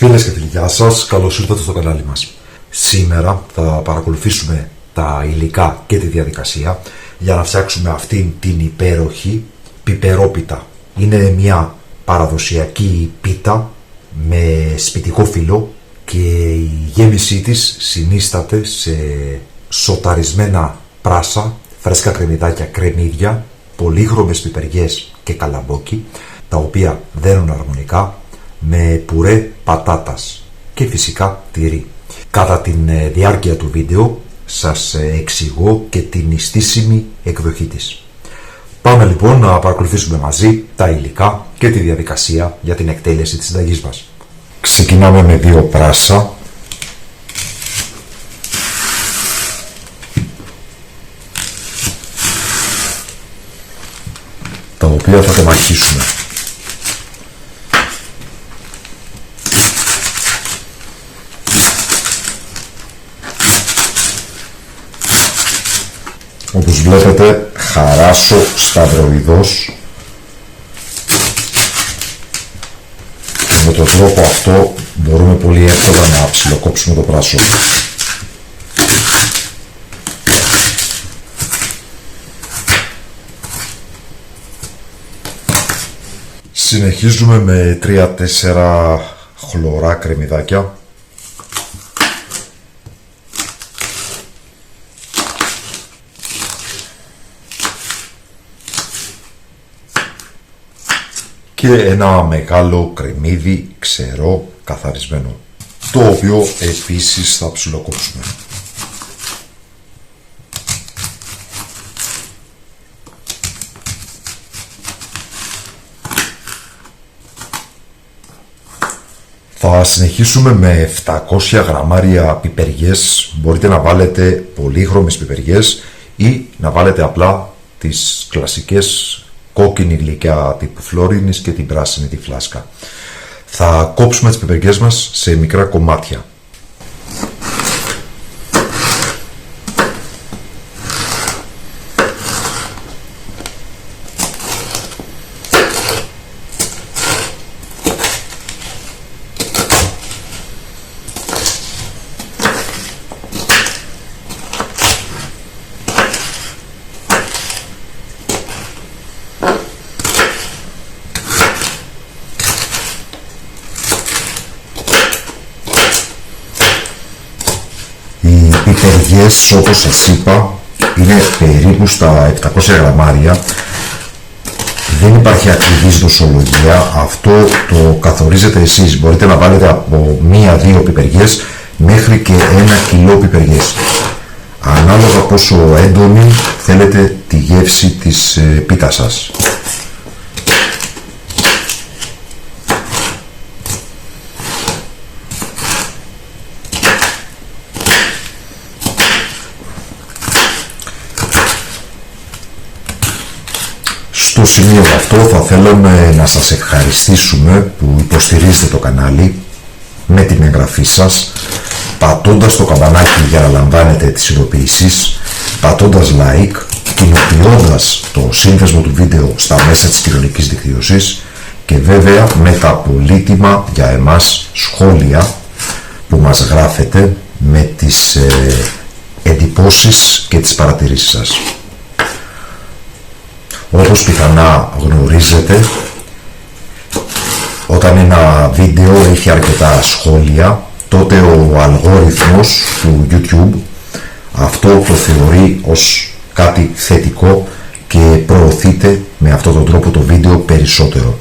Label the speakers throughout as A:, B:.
A: Φίλες και φίλοι, γεια σας, καλώς ήρθατε στο κανάλι μας. Σήμερα θα παρακολουθήσουμε τα υλικά και τη διαδικασία για να φτιάξουμε αυτήν την υπέροχη πιπερόπιτα. Είναι μια παραδοσιακή πίτα με σπιτικό φύλλο και η γέμισή της συνίσταται σε σοταρισμένα πράσα, φρέσκα κρεμμυδάκια, κρεμμύδια, πολύχρωμες πιπεριές και καλαμπόκι, τα οποία δένουν αρμονικά με πουρέ πατάτας και φυσικά τυρί. Κατά τη διάρκεια του βίντεο σας εξηγώ και την ιστήσιμη εκδοχή της. Πάμε λοιπόν να παρακολουθήσουμε μαζί τα υλικά και τη διαδικασία για την εκτέλεση της συνταγής μας. Ξεκινάμε με 2 πράσα, τα οποία θα τεμαχίσουμε. Όπως βλέπετε χαράσω σταυροειδώς και με τον τρόπο αυτό μπορούμε πολύ εύκολα να ψιλοκόψουμε το πράσο. Συνεχίζουμε με 3-4 χλωρά κρεμμυδάκια. Και ένα μεγάλο κρεμμύδι ξερό καθαρισμένο, το οποίο επίσης θα ψιλοκόψουμε. Θα συνεχίσουμε με 700 γραμμάρια πιπεριές. Μπορείτε να βάλετε πολύχρωμες πιπεριές ή να βάλετε απλά τις κλασικές κόκκινη γλυκιά τύπου φλωρίνης και την πράσινη τη φλάσκα. Θα κόψουμε τις πιπεριές μας σε μικρά κομμάτια. Οι πιπεριές, όπως σας είπα, είναι περίπου στα 700 γραμμάρια. Δεν υπάρχει ακριβής δοσολογία, αυτό το καθορίζετε εσείς. Μπορείτε να βάλετε από 1-2 πιπεριές μέχρι και 1 κιλό πιπεριές, ανάλογα πόσο έντονη θέλετε τη γεύση της πίτας σας. Στο σημείο αυτό θα θέλαμε να σας ευχαριστήσουμε που υποστηρίζετε το κανάλι με την εγγραφή σας, πατώντας το καμπανάκι για να λαμβάνετε τις ειδοποιήσεις, πατώντας like, κοινοποιώντας το σύνδεσμο του βίντεο στα μέσα της κοινωνικής δικτύωσης και βέβαια με τα πολύτιμα για εμάς σχόλια που μας γράφετε με τις εντυπώσεις και τις παρατηρήσεις σας. Όπως πιθανά γνωρίζετε, όταν ένα βίντεο έχει αρκετά σχόλια, τότε ο αλγόριθμος του YouTube αυτό το θεωρεί ως κάτι θετικό και προωθείται με αυτόν τον τρόπο το βίντεο περισσότερο.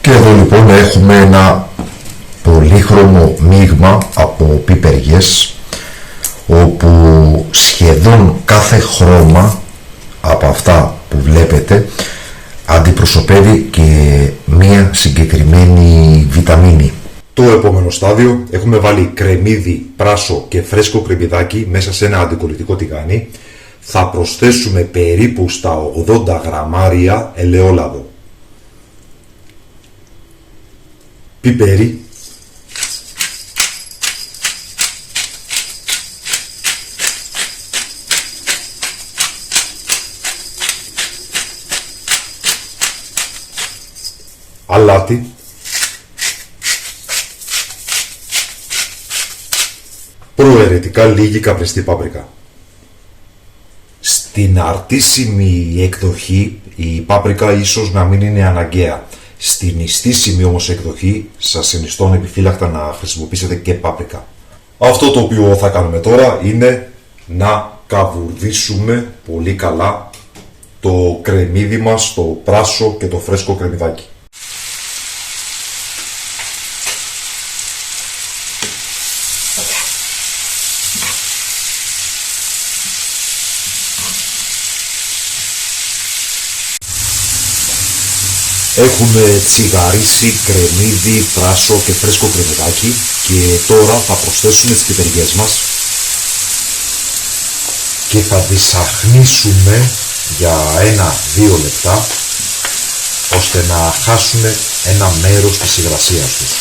A: Και εδώ λοιπόν έχουμε ένα πολύχρωμο μείγμα από πιπεριές, όπου σχεδόν κάθε χρώμα από αυτά που βλέπετε αντιπροσωπεύει και μία συγκεκριμένη βιταμίνη. Το επόμενο στάδιο έχουμε βάλει κρεμμύδι, πράσο και φρέσκο κρεμμυδάκι μέσα σε ένα αντικολλητικό τηγάνι. Θα προσθέσουμε περίπου στα 80 γραμμάρια ελαιόλαδο, πιπέρι, αλάτι, προαιρετικά λίγη καπνιστή πάπρικα. Στην αρτήσιμη εκδοχή η πάπρικα ίσως να μην είναι αναγκαία. Στην ιστήσιμη όμως εκδοχή σας συνιστώ επιφύλακτα να χρησιμοποιήσετε και πάπρικα. Αυτό το οποίο θα κάνουμε τώρα είναι να καβουρδίσουμε πολύ καλά το κρεμμύδι μας, το πράσο και το φρέσκο κρεμμυδάκι. Έχουμε τσιγαρίσει κρεμμύδι, πράσο και φρέσκο κρεμμυδάκι και τώρα θα προσθέσουμε τις πιπεριές μας και θα τις αχνίσουμε για 1-2 λεπτά ώστε να χάσουν ένα μέρος της υγρασίας τους.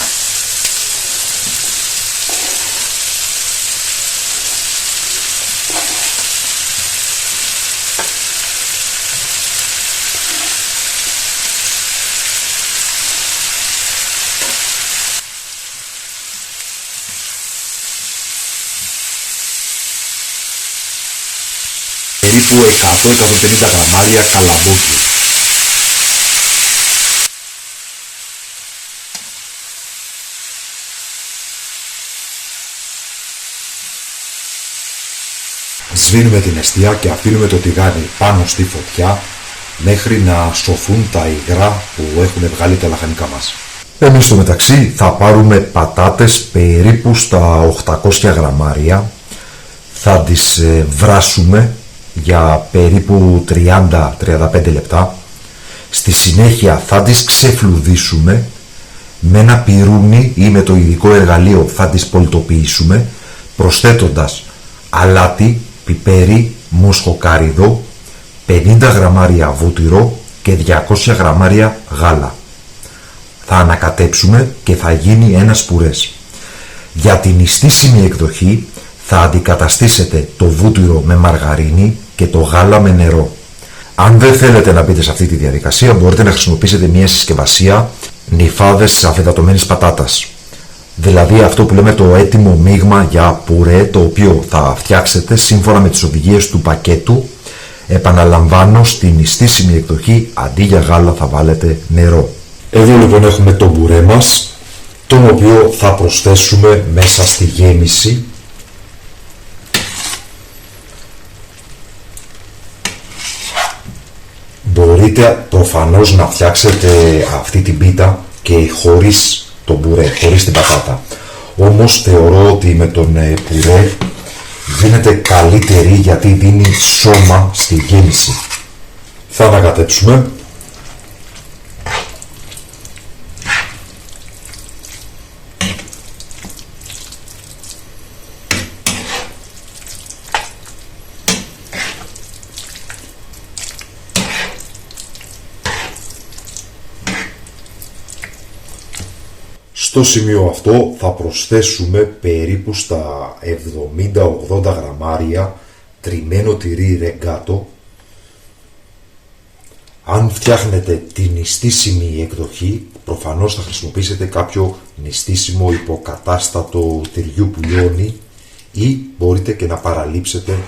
A: Περίπου 100-150 γραμμάρια καλαμπόκι. Σβήνουμε την εστία και αφήνουμε το τηγάνι πάνω στη φωτιά μέχρι να σωθούν τα υγρά που έχουν βγάλει τα λαχανικά μας. Εμείς στο μεταξύ θα πάρουμε πατάτες περίπου στα 800 γραμμάρια, θα τις βράσουμε για περίπου 30-35 λεπτά. Στη συνέχεια θα τις ξεφλουδίσουμε με ένα πυρούνι ή με το ειδικό εργαλείο θα τις πολιτοποιήσουμε προσθέτοντας αλάτι, πιπέρι, μοσχοκάριδο, 50 γραμμάρια βούτυρο και 200 γραμμάρια γάλα. Θα ανακατέψουμε και θα γίνει ένας πουρές. Για την ιστήσιμη εκδοχή θα αντικαταστήσετε το βούτυρο με μαργαρίνη και το γάλα με νερό. Αν δεν θέλετε να μπείτε σε αυτή τη διαδικασία, μπορείτε να χρησιμοποιήσετε μια συσκευασία νυφάδες αφεδατωμένης πατάτας. Δηλαδή αυτό που λέμε το έτοιμο μείγμα για πουρέ, το οποίο θα φτιάξετε σύμφωνα με τις οδηγίες του πακέτου. Επαναλαμβάνω, στην ιστήσιμη εκδοχή αντί για γάλα θα βάλετε νερό. Εδώ λοιπόν έχουμε το πουρέ μας, τον οποίο θα προσθέσουμε μέσα στη γέμιση. Μπορείτε προφανώς να φτιάξετε αυτή την πίτα και χωρίς το πουρέ, χωρίς την πατάτα. Όμως θεωρώ ότι με τον πουρέ γίνεται καλύτερη γιατί δίνει σώμα στη γέμιση. Θα ανακατέψουμε. Στο σημείο αυτό θα προσθέσουμε περίπου στα 70-80 γραμμάρια τριμμένο τυρί ρεγκάτο. Αν φτιάχνετε την νηστίσιμη εκδοχή, προφανώς θα χρησιμοποιήσετε κάποιο νηστίσιμο υποκατάστατο τυριού που λιώνει ή μπορείτε και να παραλείψετε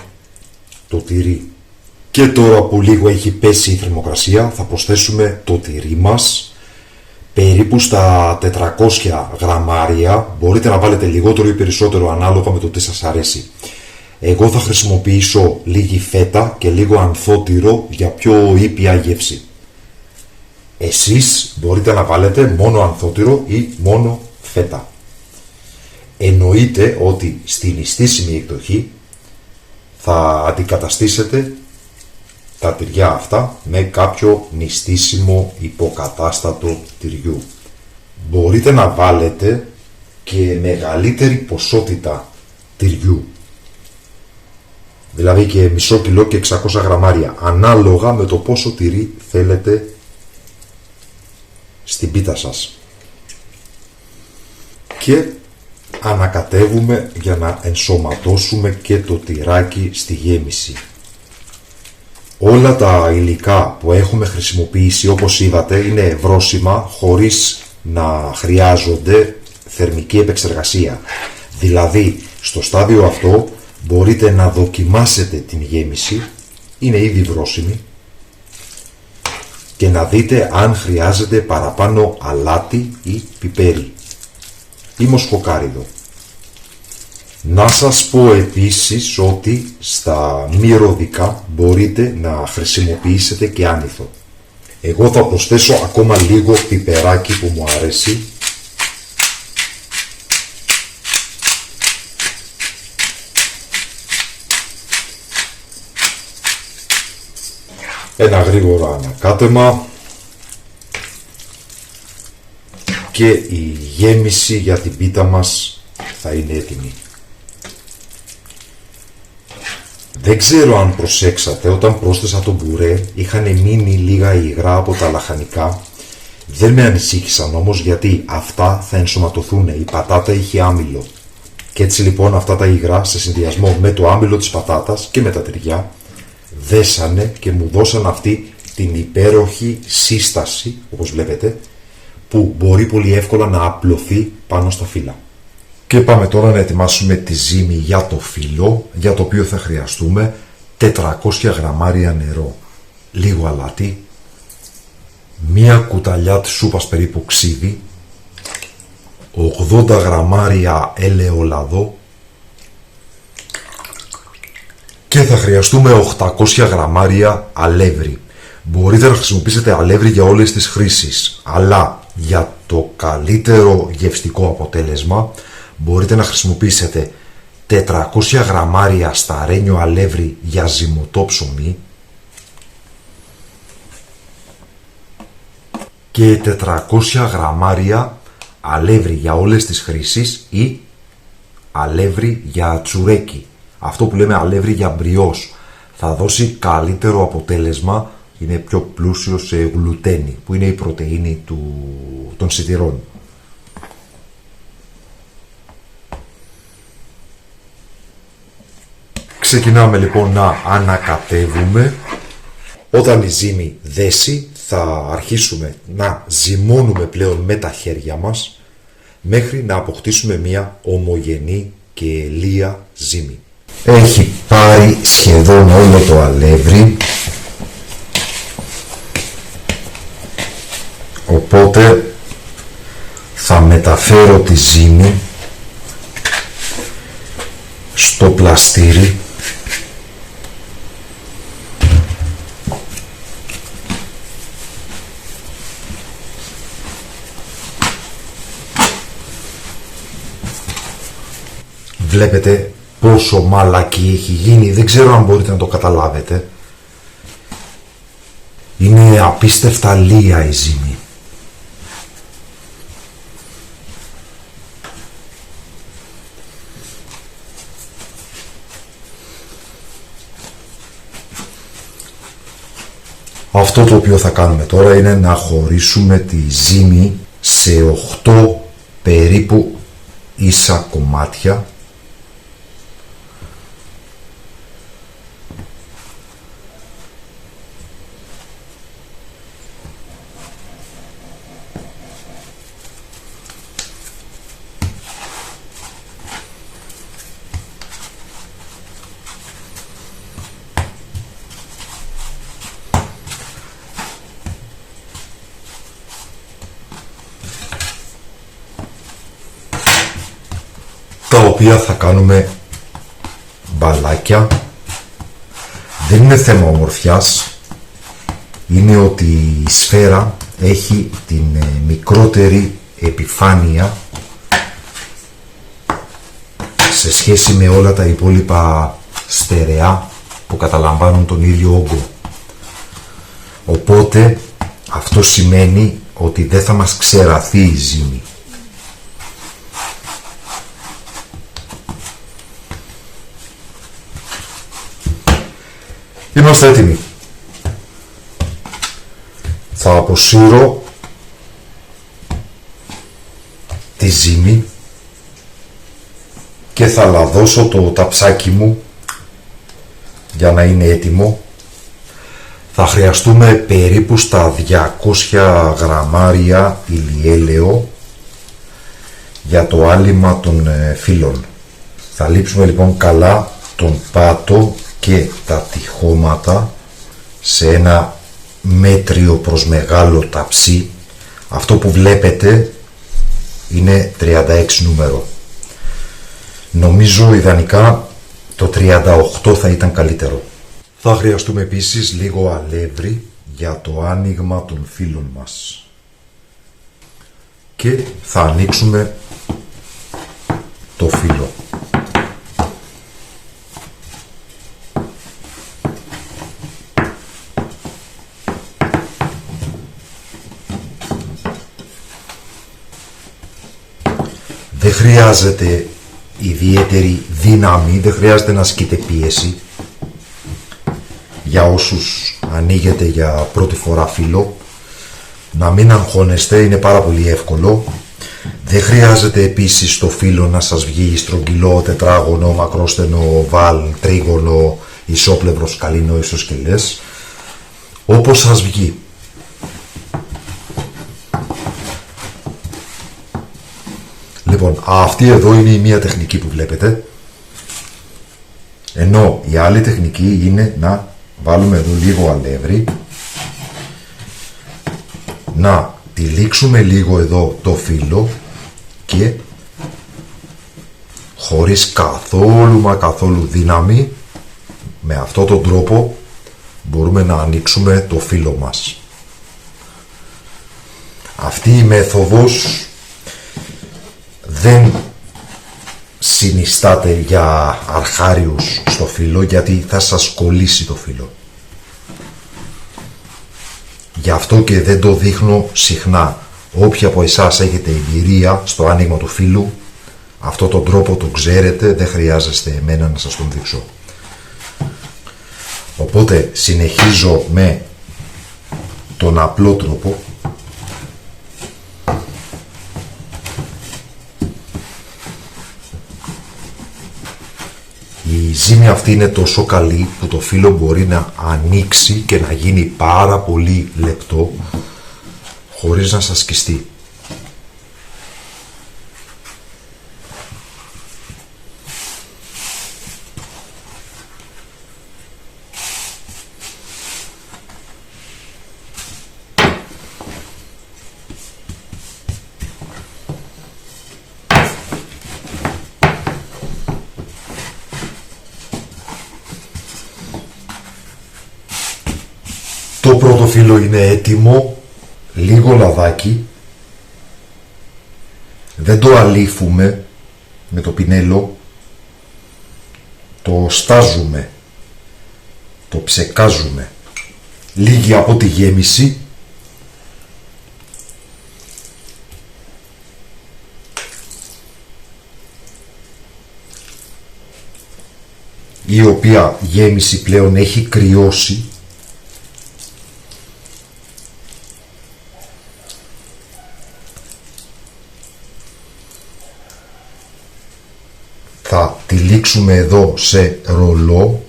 A: το τυρί. Και τώρα που λίγο έχει πέσει η θερμοκρασία θα προσθέσουμε το τυρί μας περίπου στα 400 γραμμάρια, μπορείτε να βάλετε λιγότερο ή περισσότερο ανάλογα με το τι σας αρέσει. Εγώ θα χρησιμοποιήσω λίγη φέτα και λίγο ανθότυρο για πιο ήπια γεύση. Εσείς μπορείτε να βάλετε μόνο ανθότυρο ή μόνο φέτα. Εννοείται ότι στην νηστίσιμη εκδοχή θα αντικαταστήσετε τα τυριά αυτά με κάποιο νηστίσιμο υποκατάστατο τυριού. Μπορείτε να βάλετε και μεγαλύτερη ποσότητα τυριού. Δηλαδή και μισό κιλό και 600 γραμμάρια, ανάλογα με το πόσο τυρί θέλετε στην πίτα σας. Και ανακατεύουμε για να ενσωματώσουμε και το τυράκι στη γέμιση. Όλα τα υλικά που έχουμε χρησιμοποιήσει, όπως είδατε, είναι ευρώσιμα χωρίς να χρειάζονται θερμική επεξεργασία. Δηλαδή, στο στάδιο αυτό μπορείτε να δοκιμάσετε την γέμιση, είναι ήδη βρώσιμη, και να δείτε αν χρειάζεται παραπάνω αλάτι ή πιπέρι ή μοσχοκάριδο. Να σας πω επίσης ότι στα μυρωδικά μπορείτε να χρησιμοποιήσετε και άνηθο. Εγώ θα προσθέσω ακόμα λίγο πιπεράκι που μου αρέσει. Ένα γρήγορο ανακάτεμα και η γέμιση για την πίτα μας θα είναι έτοιμη. Δεν ξέρω αν προσέξατε, όταν πρόσθεσα το μπουρέ είχαν μείνει λίγα υγρά από τα λαχανικά. Δεν με ανησύχησαν όμως, γιατί αυτά θα ενσωματωθούν. Η πατάτα είχε άμυλο και έτσι λοιπόν αυτά τα υγρά σε συνδυασμό με το άμυλο της πατάτας και με τα τυριά δέσανε και μου δώσαν αυτή την υπέροχη σύσταση, όπως βλέπετε, που μπορεί πολύ εύκολα να απλωθεί πάνω στα φύλλα. Και πάμε τώρα να ετοιμάσουμε τη ζύμη για το φύλλο, για το οποίο θα χρειαστούμε 400 γραμμάρια νερό, λίγο αλάτι, μία κουταλιά της σούπας περίπου ξύδι, 80 γραμμάρια ελαιόλαδο και θα χρειαστούμε 800 γραμμάρια αλεύρι. Μπορείτε να χρησιμοποιήσετε αλεύρι για όλες τις χρήσεις, αλλά για το καλύτερο γευστικό αποτέλεσμα μπορείτε να χρησιμοποιήσετε 400 γραμμάρια σταρένιο αλεύρι για ζυμωτό ψωμί και 400 γραμμάρια αλεύρι για όλες τις χρήσεις ή αλεύρι για τσουρέκι. Αυτό που λέμε αλεύρι για μπριός θα δώσει καλύτερο αποτέλεσμα, είναι πιο πλούσιο σε γλουτένι που είναι η πρωτεΐνη των σιτηρών. Ξεκινάμε λοιπόν να ανακατεύουμε. Όταν η ζύμη δέσει θα αρχίσουμε να ζυμώνουμε πλέον με τα χέρια μας μέχρι να αποκτήσουμε μια ομογενή και λία ζύμη. Έχει πάρει σχεδόν όλο το αλεύρι, οπότε θα μεταφέρω τη ζύμη στο πλαστήρι Βλέπετε πόσο μαλακή έχει γίνει, δεν ξέρω αν μπορείτε να το καταλάβετε. Είναι απίστευτα λία η ζύμη. Αυτό το οποίο θα κάνουμε τώρα είναι να χωρίσουμε τη ζύμη σε 8 περίπου ίσα κομμάτια. Τα οποία θα κάνουμε μπαλάκια. Δεν είναι θέμα ομορφιάς, είναι ότι η σφαίρα έχει την μικρότερη επιφάνεια σε σχέση με όλα τα υπόλοιπα στερεά που καταλαμβάνουν τον ίδιο όγκο. Οπότε αυτό σημαίνει ότι δεν θα μας ξεραθεί η ζύμη. Είμαστε έτοιμοι. Θα αποσύρω τη ζύμη και θα λαδώσω το ταψάκι μου για να είναι έτοιμο. Θα χρειαστούμε περίπου στα 200 γραμμάρια ηλιέλαιο για το άλυμα των φύλων. Θα λείψουμε λοιπόν καλά τον πάτο και τα τυχώματα σε ένα μέτριο προς μεγάλο ταψί. Αυτό που βλέπετε είναι 36 νούμερο. Νομίζω ιδανικά το 38 θα ήταν καλύτερο. Θα χρειαστούμε επίσης λίγο αλεύρι για το άνοιγμα των φύλων μας. Και θα ανοίξουμε το φύλο. Δεν χρειάζεται ιδιαίτερη δύναμη, δεν χρειάζεται να ασκείτε πίεση. Για όσους ανοίγετε για πρώτη φορά φύλλο, να μην αγχώνεστε, είναι πάρα πολύ εύκολο. Δεν χρειάζεται επίσης το φύλλο να σας βγει στρογγυλό, τετράγωνο, μακρόστενο, βάλ, τρίγωνο, ισόπλευρο, σκαλίνο, ισοσκελές. Όπως σας βγει. Λοιπόν, αυτή εδώ είναι η μία τεχνική που βλέπετε. Ενώ η άλλη τεχνική είναι να βάλουμε εδώ λίγο αλεύρι, να τυλίξουμε λίγο εδώ το φύλλο και χωρίς καθόλου δύναμη, με αυτόν τον τρόπο μπορούμε να ανοίξουμε το φύλλο μας. Αυτή η μέθοδος δεν συνιστάται για αρχάριους στο φύλλο, γιατί θα σας κολλήσει το φύλλο. Γι' αυτό και δεν το δείχνω συχνά. Όποιοι από εσάς έχετε εμπειρία στο άνοιγμα του φύλλου, αυτό τον τρόπο το ξέρετε, δεν χρειάζεστε εμένα να σας τον δείξω. Οπότε συνεχίζω με τον απλό τρόπο. Η ζύμη αυτή είναι τόσο καλή που το φύλλο μπορεί να ανοίξει και να γίνει πάρα πολύ λεπτό χωρίς να σας σκιστεί. Το πρώτο φύλλο είναι έτοιμο, λίγο λαδάκι, δεν το αλήφουμε με το πινέλο, το στάζουμε, το ψεκάζουμε, λίγη από τη γέμιση, η οποία γέμιση πλέον έχει κρυώσει. Θα τυλίξουμε εδώ σε ρολό.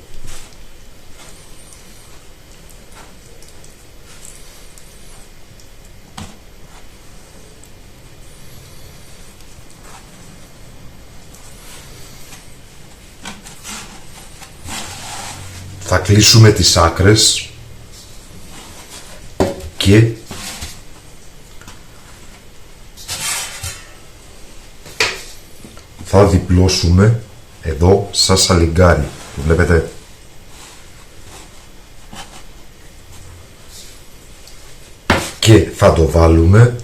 A: Θα κλείσουμε τις άκρες και θα διπλώσουμε εδώ σαν σαλιγκάρι. Το βλέπετε. Και θα το βάλουμε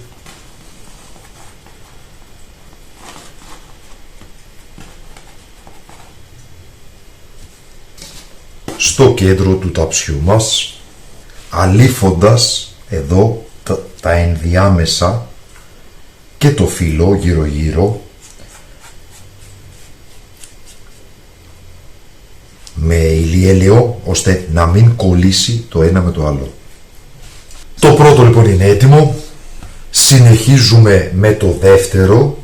A: στο κέντρο του ταψιού μας, αλήφοντας εδώ τα ενδιάμεσα και το φύλλο γύρω γύρω με ηλιέλαιο ώστε να μην κολλήσει το ένα με το άλλο. Το πρώτο λοιπόν είναι έτοιμο. Συνεχίζουμε με το δεύτερο,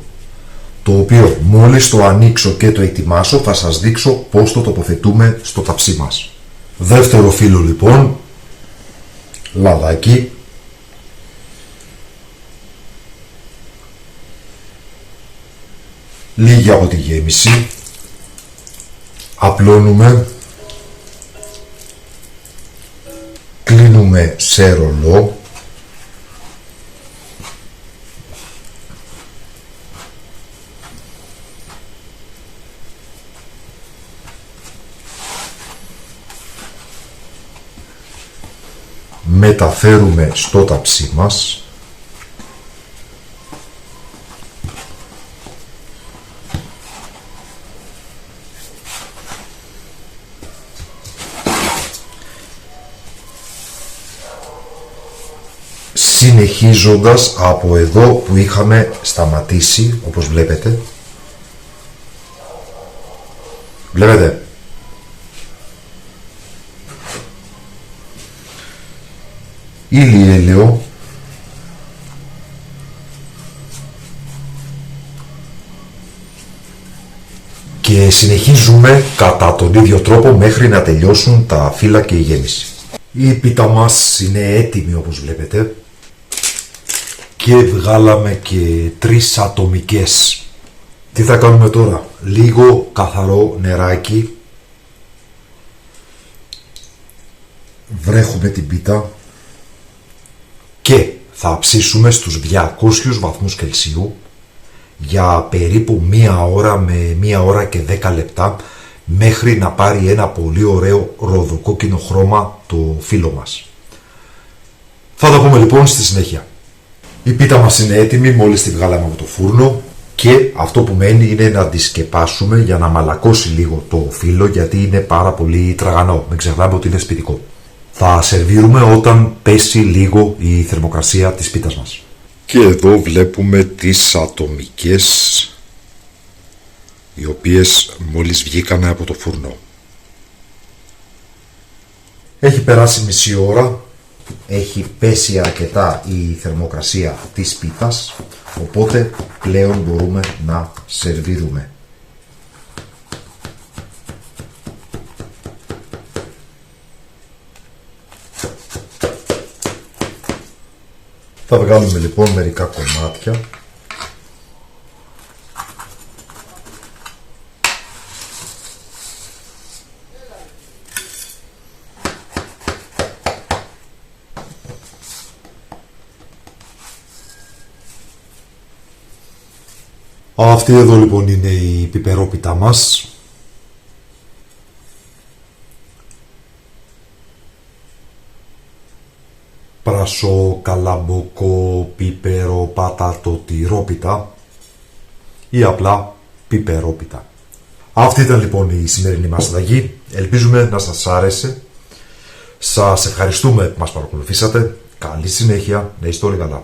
A: το οποίο μόλις το ανοίξω και το ετοιμάσω θα σας δείξω πώς το τοποθετούμε στο ταψί μας. Δεύτερο φύλλο λοιπόν, λαδάκι, λίγη από τη γέμιση, απλώνουμε, κλείνουμε σε ρολό, μεταφέρουμε στο ταψί μας, συνεχίζοντας από εδώ που είχαμε σταματήσει, όπως βλέπετε. Βλέπετε, ηλιέλαιο, και συνεχίζουμε κατά τον ίδιο τρόπο μέχρι να τελειώσουν τα φύλλα και η γέμιση. Η πίτα μας είναι έτοιμη όπως βλέπετε και βγάλαμε και 3 ατομικές. Τι θα κάνουμε τώρα? Λίγο καθαρό νεράκι, βρέχουμε την πίτα και θα ψήσουμε στους 200 βαθμούς Κελσίου για περίπου 1 ώρα με 1 ώρα και 10 λεπτά μέχρι να πάρει ένα πολύ ωραίο ροδοκόκκινο χρώμα το φύλλο μας. Θα τα πούμε λοιπόν στη συνέχεια. Η πίτα μας είναι έτοιμη μόλις τη βγάλαμε από το φούρνο και αυτό που μένει είναι να τη σκεπάσουμε για να μαλακώσει λίγο το φύλλο, γιατί είναι πάρα πολύ τραγανό. Μην ξεχνάμε ότι είναι σπιτικό. Θα σερβίρουμε όταν πέσει λίγο η θερμοκρασία της πίτας μας. Και εδώ βλέπουμε τις ατομικές, οι οποίες μόλις βγήκανε από το φούρνο. Έχει περάσει μισή ώρα, έχει πέσει αρκετά η θερμοκρασία της πίτας, οπότε πλέον μπορούμε να σερβίρουμε. Θα βγάλουμε λοιπόν μερικά κομμάτια. Αυτή εδώ λοιπόν είναι η πιπερόπιτα μας. Πράσο, καλαμποκό, πιπερο, πατάτο, τυρόπιτα ή απλά πιπερόπιτα. Αυτή ήταν λοιπόν η σημερινή μας συνταγή. Ελπίζουμε να σας άρεσε. Σας ευχαριστούμε που μας παρακολουθήσατε. Καλή συνέχεια. Να είστε όλοι καλά.